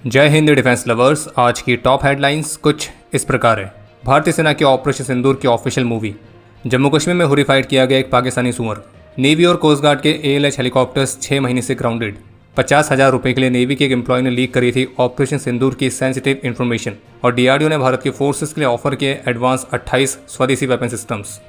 जय Hind defence lovers. आज की टॉप हेडलाइंस कुछ इस प्रकार है। भारतीय सेना की ऑपरेशन सिंदूर की ऑफिशियल मूवी। जम्मू कश्मीर में हॉरीफाइड किया गया एक पाकिस्तानी सुअर। नेवी और कोस्ट गार्ड के ALH हेलीकॉप्टर्स 6 महीने से ग्राउंडेड। 50,000 रुपए के लिए नेवी के एक एम्प्लॉय ने लीक करी थी ऑपरेशन सिंदूर की सेंसिटिव इन्फॉर्मेशन। और DRDO ने भारत की फोर्सेस के लिए ऑफर किए एडवांस 28 स्वदेशी वेपन सिस्टम्स।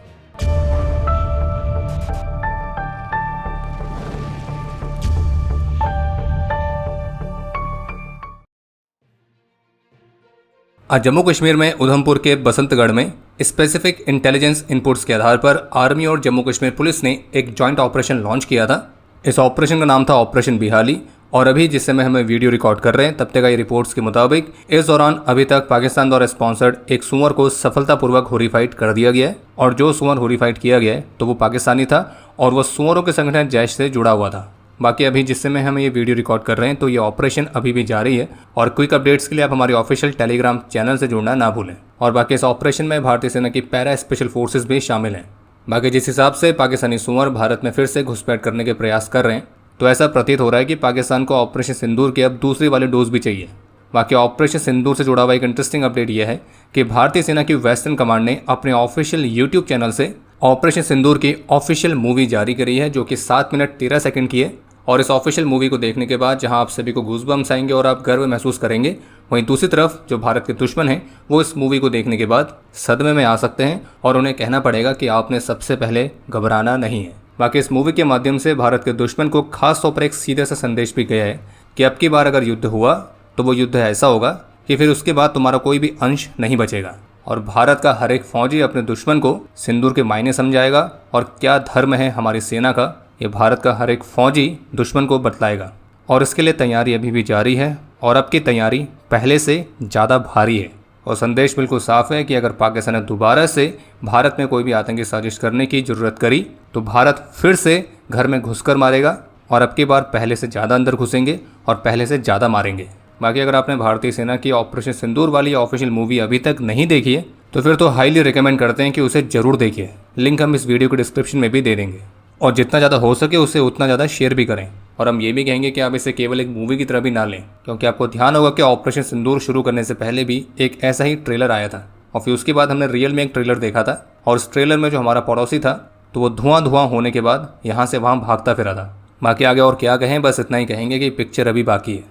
आज जम्मू कश्मीर में उधमपुर के बसंतगढ़ में स्पेसिफिक इंटेलिजेंस इनपुट्स के आधार पर आर्मी और जम्मू कश्मीर पुलिस ने एक जॉइंट ऑपरेशन लॉन्च किया था। इस ऑपरेशन का नाम था ऑपरेशन बिहाली। और अभी जिस समय हमें वीडियो रिकॉर्ड कर रहे हैं तब तक आई रिपोर्ट्स के मुताबिक इस दौरान अभी तक पाकिस्तान द्वारा स्पॉन्सर्ड एक सुअर को सफलतापूर्वक हॉरीफाइड कर दिया गया है। और जो सुअर हॉरीफाइड किया गया है तो वो पाकिस्तानी था और वो सुअरों के संगठन जैश से जुड़ा हुआ था। बाकी अभी जिस समय हम ये वीडियो रिकॉर्ड कर रहे हैं तो ये ऑपरेशन अभी भी जारी है। और क्विक अपडेट्स के लिए आप हमारे ऑफिशियल टेलीग्राम चैनल से जुड़ना ना भूलें। और बाकी इस ऑपरेशन में भारतीय सेना की पैरा स्पेशल फोर्सेस भी शामिल हैं। बाकी जिस हिसाब से पाकिस्तानी सुअर भारत में फिर से घुसपैठ करने के प्रयास कर रहे हैं तो ऐसा प्रतीत हो रहा है कि पाकिस्तान को ऑपरेशन सिंदूर के अब दूसरी वाली डोज भी चाहिए। बाकी ऑपरेशन सिंदूर से जुड़ा हुआ एक इंटरेस्टिंग अपडेट यह है कि भारतीय सेना की वेस्टर्न कमांड ने अपने ऑफिशियल यूट्यूब चैनल से ऑपरेशन सिंदूर की ऑफिशियल मूवी जारी करी है, जो कि 7 मिनट 13 सेकंड की है। और इस ऑफिशियल मूवी को देखने के बाद जहां आप सभी को गूज़बम्स आएंगे और आप गर्व महसूस करेंगे, वहीं दूसरी तरफ जो भारत के दुश्मन हैं वो इस मूवी को देखने के बाद सदमे में आ सकते हैं और उन्हें कहना पड़ेगा कि आपने सबसे पहले घबराना नहीं है। बाकी इस मूवी के माध्यम से भारत के दुश्मन को खास तौर पर एक सीधा सा संदेश भी गया है कि अब की बार अगर युद्ध हुआ तो वो युद्ध ऐसा होगा कि फिर उसके बाद तुम्हारा कोई भी अंश नहीं बचेगा। और भारत का हर एक फौजी अपने दुश्मन को सिंदूर के मायने समझाएगा और क्या धर्म है हमारी सेना का, ये भारत का हर एक फौजी दुश्मन को बतलाएगा। और इसके लिए तैयारी अभी भी जारी है और अब की तैयारी पहले से ज़्यादा भारी है। और संदेश बिल्कुल साफ है कि अगर पाकिस्तान ने दोबारा से भारत में कोई भी आतंकी साजिश करने की जरूरत करी तो भारत फिर से घर में घुसकर मारेगा और अब की बार पहले से ज़्यादा अंदर घुसेंगे और पहले से ज़्यादा मारेंगे। बाकी अगर आपने भारतीय सेना की ऑपरेशन सिंदूर वाली ऑफिशियल मूवी अभी तक नहीं देखी है तो फिर तो हाईली रिकमेंड करते हैं कि उसे ज़रूर देखिए। लिंक हम इस वीडियो के डिस्क्रिप्शन में भी दे देंगे। और जितना ज़्यादा हो सके उसे उतना ज़्यादा शेयर भी करें। और हम ये भी कहेंगे कि आप इसे केवल एक मूवी की तरह भी ना लें, क्योंकि आपको ध्यान होगा कि ऑपरेशन सिंदूर शुरू करने से पहले भी एक ऐसा ही ट्रेलर आया था और फिर उसके बाद हमने रियल में एक ट्रेलर देखा था। और उस ट्रेलर में जो हमारा पड़ोसी था तो वो धुआं होने के बाद यहाँ से वहाँ भागता फिरा था। बाकी आगे और क्या कहें, बस इतना ही कहेंगे कि पिक्चर अभी बाकी है।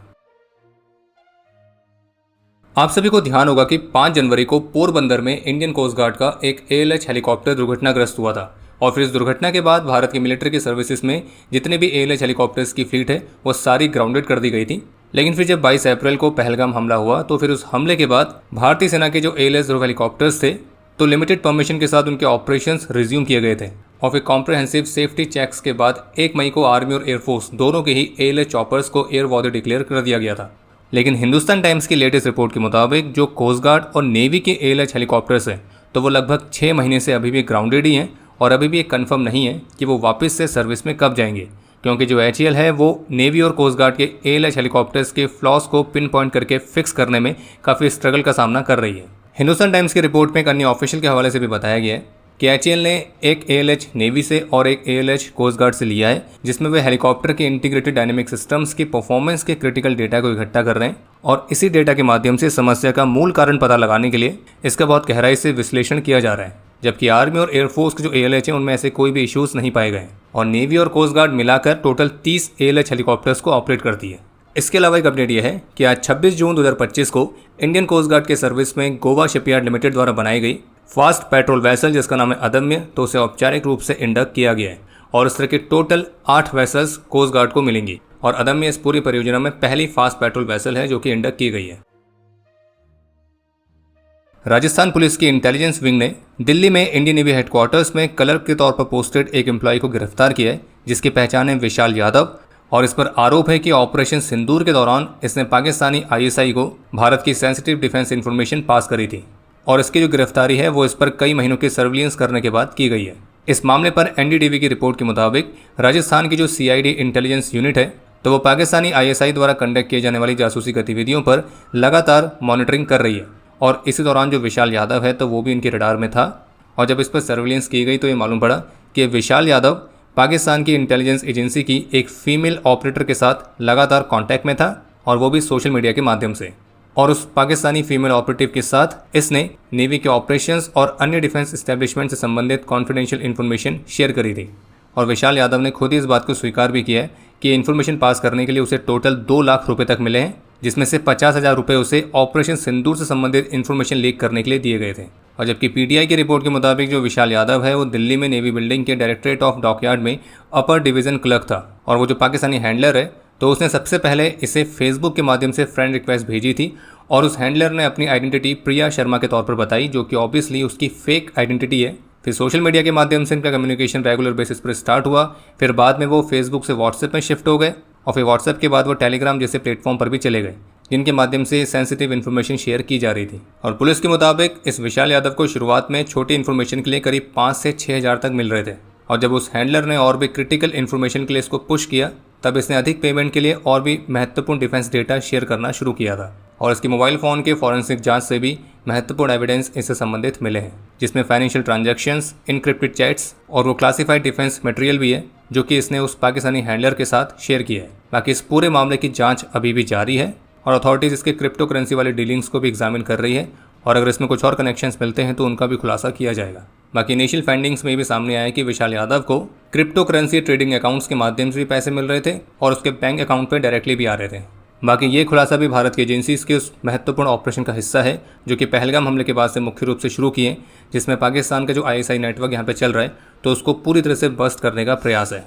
आप सभी को ध्यान होगा कि 5 जनवरी को पोरबंदर में इंडियन कोस्ट गार्ड का एक ALH हेलीकॉप्टर दुर्घटनाग्रस्त हुआ था। और फिर इस दुर्घटना के बाद भारत की मिलिट्री की सर्विसेज में जितने भी ALH हेलीकॉप्टर्स की फ्लीट है वो सारी ग्राउंडेड कर दी गई थी। लेकिन फिर जब 22 अप्रैल को पहलगाम हमला हुआ तो फिर उस हमले के बाद भारतीय सेना के जो ALH ध्रुव हेलीकॉप्टर्स थे तो लिमिटेड परमिशन के साथ उनके ऑपरेशंस रिज्यूम किए गए थे। और फिर कॉम्प्रहेंसिव सेफ्टी चेक्स के बाद 1 मई को आर्मी और एयरफोर्स दोनों के ही ALH चॉपर्स को एयर वॉर डिक्लेयर कर दिया गया था। लेकिन हिंदुस्तान टाइम्स की लेटेस्ट रिपोर्ट के मुताबिक जो कोस्ट गार्ड और नेवी के ALH हेलीकॉप्टर्स हैं तो वो लगभग 6 महीने से अभी भी ग्राउंडेड ही हैं। और अभी भी ये कंफर्म नहीं है कि वो वापस से सर्विस में कब जाएंगे, क्योंकि जो HAL है वो नेवी और कोस्ट गार्ड के ALH हेलीकॉप्टर्स के फ्लॉस को पिन पॉइंट करके फिक्स करने में काफ़ी स्ट्रगल का सामना कर रही है। हिंदुस्तान टाइम्स की रिपोर्ट में एक अन्य ऑफिशियल के हवाले से भी बताया गया है कि HAL ने एक ALH नेवी से और एक ALH कोस्ट गार्ड से लिया है, जिसमें वे हेलीकॉप्टर के इंटीग्रेटेड डायनेमिक सिस्टम्स की परफॉर्मेंस के क्रिटिकल डेटा को इकट्ठा कर रहे हैं। और इसी डेटा के माध्यम से समस्या का मूल कारण पता लगाने के लिए इसका बहुत गहराई से विश्लेषण किया जा रहा है। जबकि आर्मी और एयरफोर्स के जो ALH हैं उनमें ऐसे कोई भी इश्यूज नहीं पाए गए। और नेवी और कोस्ट गार्ड मिलाकर टोटल 30 ALH हेलीकॉप्टर्स को ऑपरेट करती है। इसके अलावा एक अपडेट यह है कि आज 26 जून 2025 को इंडियन कोस्ट गार्ड के सर्विस में गोवा शिपयार्ड लिमिटेड द्वारा बनाई गई फास्ट पेट्रोल वेसल जिसका नाम है अदम्य, तो उसे औपचारिक रूप से इंडक्ट किया गया है। और इस तरह के टोटल 8 वेसल्स कोस्ट गार्ड को मिलेंगी। और अदम्य इस पूरी परियोजना में पहली फास्ट पेट्रोल वेसल है जो कि इंडक्ट की गई है। राजस्थान पुलिस की इंटेलिजेंस विंग ने दिल्ली में इंडियन नेवी हेडक्वार्टर्स में क्लर्क के तौर पर पोस्टेड एक एम्प्लॉय को गिरफ्तार किया है, जिसकी पहचान है विशाल यादव। और इस पर आरोप है कि ऑपरेशन सिंदूर के दौरान इसने पाकिस्तानी ISI को भारत की सेंसिटिव डिफेंस इंफॉर्मेशन पास करी थी। और इसकी जो गिरफ्तारी है वो इस पर कई महीनों की सर्विलेंस करने के बाद की गई है। इस मामले पर NDTV की रिपोर्ट के मुताबिक राजस्थान की जो CID इंटेलिजेंस यूनिट है तो वो पाकिस्तानी ISI द्वारा कंडक्ट किए जाने वाली जासूसी गतिविधियों पर लगातार मॉनिटरिंग कर रही है। और इसी दौरान जो विशाल यादव है तो वो भी इनके रडार में था। और जब इस पर सर्विलेंस की गई तो ये मालूम पड़ा कि विशाल यादव पाकिस्तान की इंटेलिजेंस एजेंसी की एक फीमेल ऑपरेटर के साथ लगातार कांटेक्ट में था और वो भी सोशल मीडिया के माध्यम से। और उस पाकिस्तानी फीमेल ऑपरेटिव के साथ इसने नेवी के ऑपरेशंस और अन्य डिफेंस एस्टेब्लिशमेंट से संबंधित कॉन्फिडेंशियल इन्फॉर्मेशन शेयर करी थी। और विशाल यादव ने खुद ही इस बात को स्वीकार भी किया है कि इन्फॉर्मेशन पास करने के लिए उसे टोटल 2 लाख रुपए तक मिले हैं, जिसमें से 50,000 रुपये उसे ऑपरेशन सिंदूर से संबंधित इन्फॉर्मेशन लीक करने के लिए दिए गए थे। और जबकि पीटीआई की रिपोर्ट के मुताबिक जो विशाल यादव है वो दिल्ली में नेवी बिल्डिंग के डायरेक्टरेट ऑफ डॉकयार्ड में अपर डिवीजन क्लर्क था। और वो जो पाकिस्तानी हैंडलर है तो उसने सबसे पहले इसे फेसबुक के माध्यम से फ्रेंड रिक्वेस्ट भेजी थी और उस हैंडलर ने अपनी आइडेंटिटी प्रिया शर्मा के तौर पर बताई, जो कि ऑब्वियसली उसकी फेक आइडेंटिटी है। फिर सोशल मीडिया के माध्यम से इनका कम्युनिकेशन रेगुलर बेसिस पर स्टार्ट हुआ। फिर बाद में वो फेसबुक से व्हाट्सएप में शिफ्ट हो गए और फिर व्हाट्सएप के बाद वो टेलीग्राम जैसे प्लेटफॉर्म पर भी चले गए, जिनके माध्यम से सेंसिटिव इन्फॉर्मेशन शेयर की जा रही थी। और पुलिस के मुताबिक इस विशाल यादव को शुरुआत में छोटी इन्फॉर्मेशन के लिए करीब 5 से 6 हज़ार तक मिल रहे थे। और जब उस हैंडलर ने और भी क्रिटिकल इन्फॉर्मेशन के लिए इसको पुश किया तब इसने अधिक पेमेंट के लिए और भी महत्वपूर्ण डिफेंस डेटा शेयर करना शुरू किया था। और इसके मोबाइल फ़ोन के फॉरेंसिक जांच से भी महत्वपूर्ण एविडेंस इससे संबंधित मिले हैं, जिसमें फाइनेंशियल ट्रांजैक्शंस, इनक्रिप्टेड चैट्स और वो क्लासिफाइड डिफेंस मटेरियल भी है जो कि इसने उस पाकिस्तानी हैंडलर के साथ शेयर किया है। बाकी इस पूरे मामले की जांच अभी भी जारी है और अथॉरिटीज़ इसके क्रिप्टो करेंसी वाले डीलिंग्स को भी एग्जामिन कर रही है और अगर इसमें कुछ और कनेक्शंस मिलते हैं तो उनका भी खुलासा किया जाएगा। बाकी इनिशियल फाइंडिंग्स में भी सामने आया कि विशाल यादव को क्रिप्टो करेंसी ट्रेडिंग अकाउंट्स के माध्यम से भी पैसे मिल रहे थे और उसके बैंक अकाउंट पर डायरेक्टली भी आ रहे थे। बाकी ये खुलासा भी भारत की एजेंसीज के उस महत्वपूर्ण ऑपरेशन का हिस्सा है जो कि पहलगाम हमले के बाद से मुख्य रूप से शुरू किए, जिसमें पाकिस्तान का जो ISI नेटवर्क यहाँ पे चल रहा है तो उसको पूरी तरह से बस्ट करने का प्रयास है।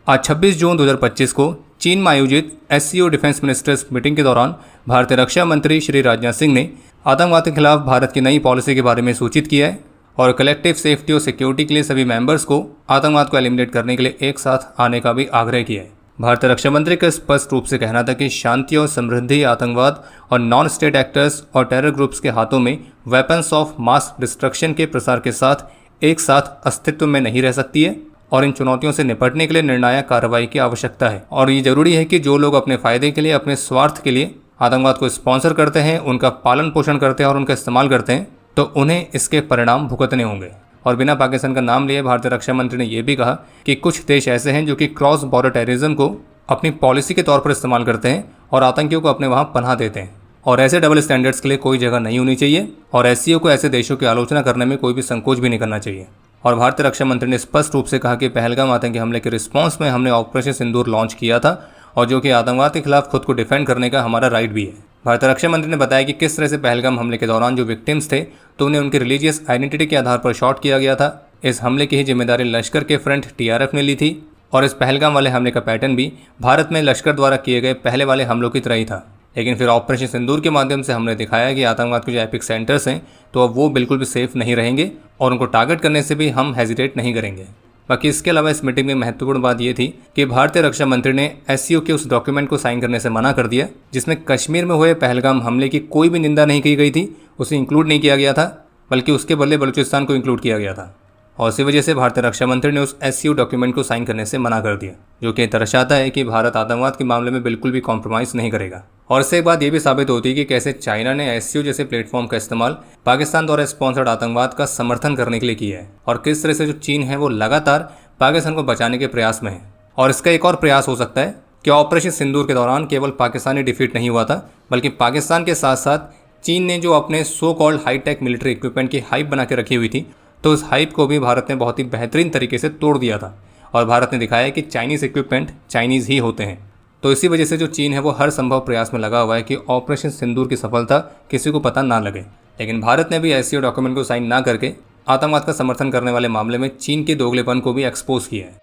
आज 26 जून 2025 को चीन में आयोजित SCO डिफेंस मिनिस्टर्स मीटिंग के दौरान भारतीय रक्षा मंत्री श्री राजनाथ सिंह ने आतंकवाद के खिलाफ भारत की नई पॉलिसी के बारे में सूचित किया है और कलेक्टिव सेफ्टी और सिक्योरिटी के लिए सभी मेंबर्स को आतंकवाद को एलिमिनेट करने के लिए एक साथ आने का भी आग्रह किया है। भारतीय रक्षा मंत्री का स्पष्ट रूप से कहना था कि शांति और समृद्धि आतंकवाद और नॉन स्टेट एक्टर्स और टेरर ग्रुप्स के हाथों में वेपन्स ऑफ मास डिस्ट्रक्शन के प्रसार के साथ एक साथ अस्तित्व में नहीं रह सकती है और इन चुनौतियों से निपटने के लिए निर्णायक कार्रवाई की आवश्यकता है। और ये जरूरी है कि जो लोग अपने फायदे के लिए, अपने स्वार्थ के लिए आतंकवाद को स्पॉन्सर करते हैं, उनका पालन पोषण करते हैं और उनका इस्तेमाल करते हैं तो उन्हें इसके परिणाम भुगतने होंगे। और बिना पाकिस्तान का नाम लिए भारतीय रक्षा मंत्री ने यह भी कहा कि कुछ देश ऐसे हैं जो कि क्रॉस बॉर्डर टेररिज्म को अपनी पॉलिसी के तौर पर इस्तेमाल करते हैं और आतंकियों को अपने वहां पनाह देते हैं और ऐसे डबल स्टैंडर्ड्स के लिए कोई जगह नहीं होनी चाहिए और SCO को ऐसे देशों की आलोचना करने में कोई भी संकोच भी नहीं करना चाहिए। और भारतीय रक्षा मंत्री ने स्पष्ट रूप से कहा कि पहलगाम आतंकी हमले के रिस्पॉन्स में हमने ऑपरेशन सिंदूर लॉन्च किया था और जो कि आतंकवाद के खिलाफ खुद को डिफेंड करने का हमारा राइट भी है। भारतीय रक्षा मंत्री ने बताया कि किस तरह से पहलगाम हमले के दौरान जो विक्टिम्स थे तो उन्हें उनकी रिलीजियस आइडेंटिटी के आधार पर शॉट किया गया था। इस हमले की ही जिम्मेदारी लश्कर के फ्रंट TRF ने ली थी और इस पहलगाम वाले हमले का पैटर्न भी भारत में लश्कर द्वारा किए गए पहले वाले हमलों की तरह ही था। लेकिन फिर ऑपरेशन सिंदूर के माध्यम से हमने दिखाया कि आतंकवाद के जो एपिक सेंटर्स हैं तो अब वो बिल्कुल भी सेफ नहीं रहेंगे और उनको टारगेट करने से भी हम हेजिटेट नहीं करेंगे। बाकी इसके अलावा इस मीटिंग में महत्वपूर्ण बात यह थी कि भारतीय रक्षा मंत्री ने SCO के उस डॉक्यूमेंट को साइन करने से मना कर दिया जिसमें कश्मीर में हुए पहलगाम हमले की कोई भी निंदा नहीं की गई थी, उसे इंक्लूड नहीं किया गया था, बल्कि उसके बदले बलूचिस्तान को इंक्लूड किया गया था। और इसी वजह से भारतीय रक्षा मंत्री ने उस SCO डॉक्यूमेंट को साइन करने से मना कर दिया, जो कि दर्शाता है कि भारत आतंकवाद के मामले में बिल्कुल भी कॉम्प्रोमाइज़ नहीं करेगा। और इससे एक बात यह भी साबित होती है कि कैसे चाइना ने SCO जैसे प्लेटफॉर्म का इस्तेमाल पाकिस्तान द्वारा स्पॉन्सर्ड आतंकवाद का समर्थन करने के लिए किया है और किस तरह से जो चीन है वो लगातार पाकिस्तान को बचाने के प्रयास में है। और इसका एक और प्रयास हो सकता है कि ऑपरेशन सिंदूर के दौरान केवल पाकिस्तानी डिफीट नहीं हुआ था, बल्कि पाकिस्तान के साथ साथ चीन ने जो अपने so called high tech military equipment की हाइप बना के रखी हुई थी तो उस हाइप को भी भारत ने बहुत ही बेहतरीन तरीके से तोड़ दिया था और भारत ने दिखाया कि चाइनीज़ इक्विपमेंट चाइनीज़ ही होते हैं। तो इसी वजह से जो चीन है वो हर संभव प्रयास में लगा हुआ है कि ऑपरेशन सिंदूर की सफलता किसी को पता ना लगे। लेकिन भारत ने भी SCO डॉक्यूमेंट को साइन ना करके आतंकवाद का समर्थन करने वाले मामले में चीन के दोगलेपन को भी एक्सपोज किया है।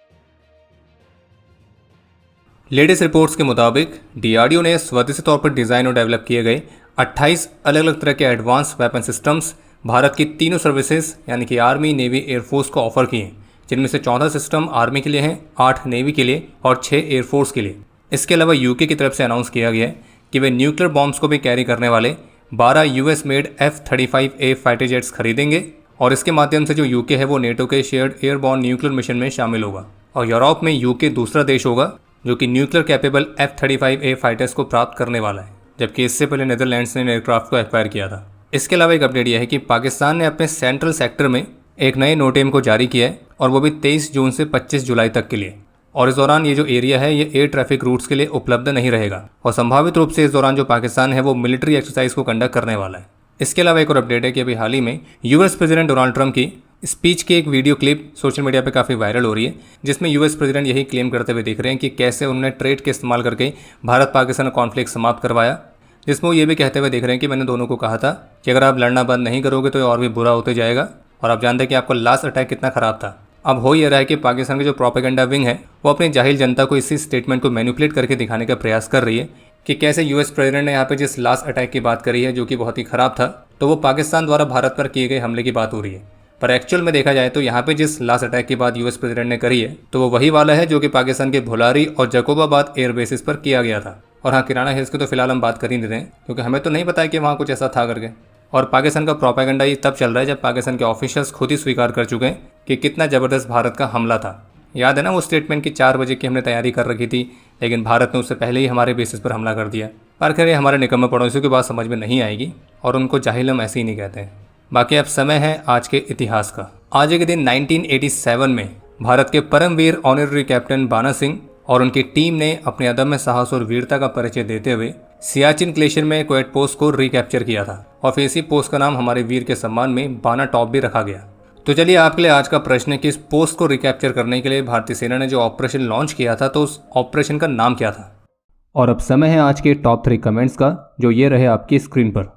लेटेस्ट रिपोर्ट्स के मुताबिक DRDO ने स्वदेशी तौर पर डिज़ाइन और डेवलप किए गए 28 अलग अलग तरह के एडवांस वेपन सिस्टम्स भारत की तीनों सर्विसेज यानी कि आर्मी, नेवी, एयरफोर्स को ऑफर किए, जिनमें से 14 सिस्टम आर्मी के लिए हैं, 8 नेवी के लिए और 6 एयरफोर्स के लिए। इसके अलावा UK की तरफ से अनाउंस किया गया है कि वे न्यूक्लियर बॉम्ब्स को भी कैरी करने वाले 12 US made F-35A fighter jets खरीदेंगे और इसके माध्यम से जो UK है वो नेटो के शेयर्ड एयरबॉर्न न्यूक्लियर मिशन में शामिल होगा। और यूरोप में UK दूसरा देश होगा जो कि न्यूक्लियर कैपेबल F-35A फाइटर्स को प्राप्त करने वाला है, जबकि इससे पहले नीदरलैंड्स ने एयरक्राफ्ट को एक्वायर किया था। इसके अलावा एक अपडेट यह है कि पाकिस्तान ने अपने सेंट्रल सेक्टर में एक नए नोटेम को जारी किया है और वो भी 23 जून से 25 जुलाई तक के लिए। और इस दौरान ये जो एरिया है ये एयर ट्रैफिक रूट्स के लिए उपलब्ध नहीं रहेगा और संभावित रूप से इस दौरान जो पाकिस्तान है वो मिलिट्री एक्सरसाइज को कंडक्ट करने वाला है। इसके अलावा एक और अपडेट है कि अभी हाल ही में यूएस प्रेसिडेंट डोनाल्ड ट्रंप की स्पीच की एक वीडियो क्लिप सोशल मीडिया पे काफ़ी वायरल हो रही है, जिसमें यूएस प्रेसिडेंट यही क्लेम करते हुए दिख रहे हैं कि कैसे उन्होंने ट्रेड के इस्तेमाल करके भारत पाकिस्तान कॉन्फ्लिक्ट समाप्त करवाया, जिसमें वो ये भी कहते हुए दिख रहे हैं कि मैंने दोनों को कहा था कि अगर आप लड़ना बंद नहीं करोगे तो ये और भी बुरा होते जाएगा। और आप जानते हैं कि आपका लास्ट अटैक कितना ख़राब था। अब हो ये रहा है कि पाकिस्तान की जो प्रोपेगेंडा विंग है वो अपनी जाहिल जनता को इसी स्टेटमेंट को मैनिपुलेट करके दिखाने का प्रयास कर रही है कि कैसे यूएस प्रेसिडेंट ने यहाँ पे जिस लास्ट अटैक की बात करी है जो कि बहुत ही ख़राब था, तो वो पाकिस्तान द्वारा भारत पर किए गए हमले की बात हो रही है। पर एक्चुअल में देखा जाए तो यहाँ पे जिस लास्ट अटैक की बात यूएस प्रेसिडेंट ने करी है तो वो वही वाला है जो कि पाकिस्तान के भुलारी और जकोबाबाद एयर बेसिस पर किया गया था। और हाँ, किराना हिल्स की तो फिलहाल हम बात कर ही नहीं रहे क्योंकि हमें तो नहीं पता है कि वहाँ कुछ ऐसा था करके। और पाकिस्तान का प्रोपेगेंडा ये तब चल रहा है जब पाकिस्तान के ऑफिशियल्स खुद ही स्वीकार कर चुके हैं कि कितना ज़बरदस्त भारत का हमला था। याद है ना वो स्टेटमेंट की 4 बजे की हमने तैयारी कर रखी थी, लेकिन भारत ने उससे पहले ही हमारे बेसिस पर हमला कर दिया। पर खैर ये हमारे निकम्मे पड़ोसियों की बात समझ में नहीं आएगी और उनको जाहिल हम ऐसे ही नहीं कहते हैं। बाकी अब समय है आज के इतिहास का। आज के दिन 1987 में भारत के परमवीर ऑनररी कैप्टन बाना सिंह और उनकी टीम ने अपने अदम्य साहस और वीरता का परिचय देते हुए सियाचिन ग्लेशियर में क्वेट पोस्ट को रिकैप्चर किया था और फिर इसी पोस्ट का नाम हमारे वीर के सम्मान में बाना टॉप भी रखा गया। तो चलिए आपके लिए आज का प्रश्न है कि इस पोस्ट को रिकैप्चर करने के लिए भारतीय सेना ने जो ऑपरेशन लॉन्च किया था तो उस ऑपरेशन का नाम क्या था। और अब समय है आज के टॉप 3 कमेंट्स का जो ये रहे आपकी स्क्रीन पर।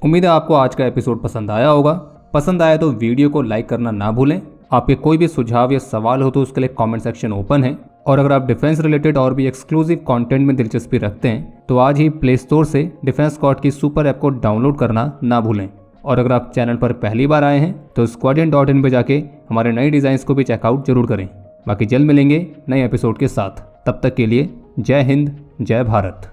उम्मीद है आपको आज का एपिसोड पसंद आया होगा। पसंद आया तो वीडियो को लाइक करना ना भूलें। आपके कोई भी सुझाव या सवाल हो तो उसके लिए कमेंट सेक्शन ओपन है। और अगर आप डिफेंस रिलेटेड और भी एक्सक्लूसिव कंटेंट में दिलचस्पी रखते हैं तो आज ही प्ले स्टोर से डिफेंस स्क्वाड की सुपर ऐप को डाउनलोड करना ना भूलें। और अगर आप चैनल पर पहली बार आए हैं तो squadron.in पे जाके हमारे नए डिज़ाइंस को भी चेकआउट जरूर करें। बाकी जल्द मिलेंगे नए एपिसोड के साथ। तब तक के लिए जय हिंद, जय भारत।